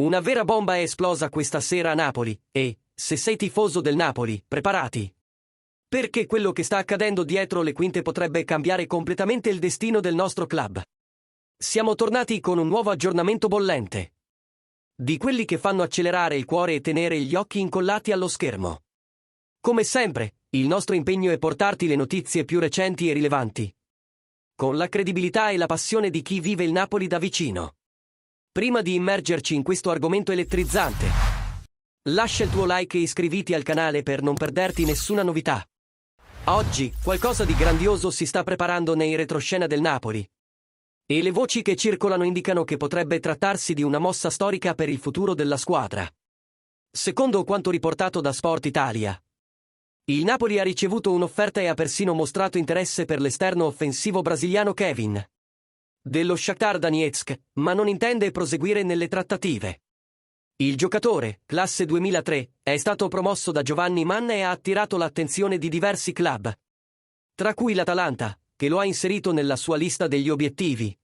Una vera bomba è esplosa questa sera a Napoli e, se sei tifoso del Napoli, preparati. Perché quello che sta accadendo dietro le quinte potrebbe cambiare completamente il destino del nostro club. Siamo tornati con un nuovo aggiornamento bollente. Di quelli che fanno accelerare il cuore e tenere gli occhi incollati allo schermo. Come sempre, il nostro impegno è portarti le notizie più recenti e rilevanti. Con la credibilità e la passione di chi vive il Napoli da vicino. Prima di immergerci in questo argomento elettrizzante, lascia il tuo like e iscriviti al canale per non perderti nessuna novità. Oggi, qualcosa di grandioso si sta preparando nei retroscena del Napoli. E le voci che circolano indicano che potrebbe trattarsi di una mossa storica per il futuro della squadra. Secondo quanto riportato da Sport Italia, il Napoli ha ricevuto un'offerta e ha persino mostrato interesse per l'esterno offensivo brasiliano Kevin dello Shakhtar Donetsk, ma non intende proseguire nelle trattative. Il giocatore, classe 2003, è stato promosso da Giovanni Manna e ha attirato l'attenzione di diversi club, tra cui l'Atalanta, che lo ha inserito nella sua lista degli obiettivi.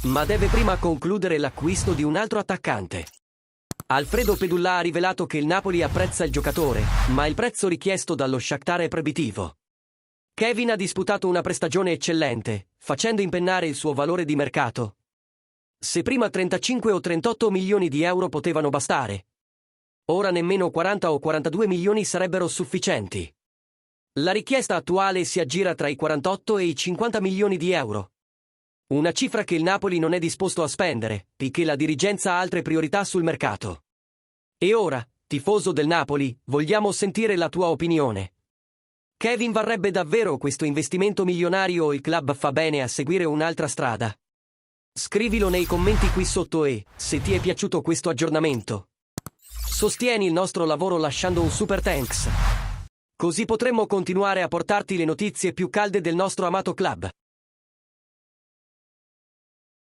Ma deve prima concludere l'acquisto di un altro attaccante. Alfredo Pedulla ha rivelato che il Napoli apprezza il giocatore, ma il prezzo richiesto dallo Shakhtar è proibitivo. Kevin ha disputato una prestagione eccellente, facendo impennare il suo valore di mercato. Se prima 35 o 38 milioni di euro potevano bastare, ora nemmeno 40 o 42 milioni sarebbero sufficienti. La richiesta attuale si aggira tra i 48 e i 50 milioni di euro. Una cifra che il Napoli non è disposto a spendere, poiché la dirigenza ha altre priorità sul mercato. E ora, tifoso del Napoli, vogliamo sentire la tua opinione. Kevin varrebbe davvero questo investimento milionario o il club fa bene a seguire un'altra strada? Scrivilo nei commenti qui sotto e, se ti è piaciuto questo aggiornamento, sostieni il nostro lavoro lasciando un super thanks. Così potremmo continuare a portarti le notizie più calde del nostro amato club.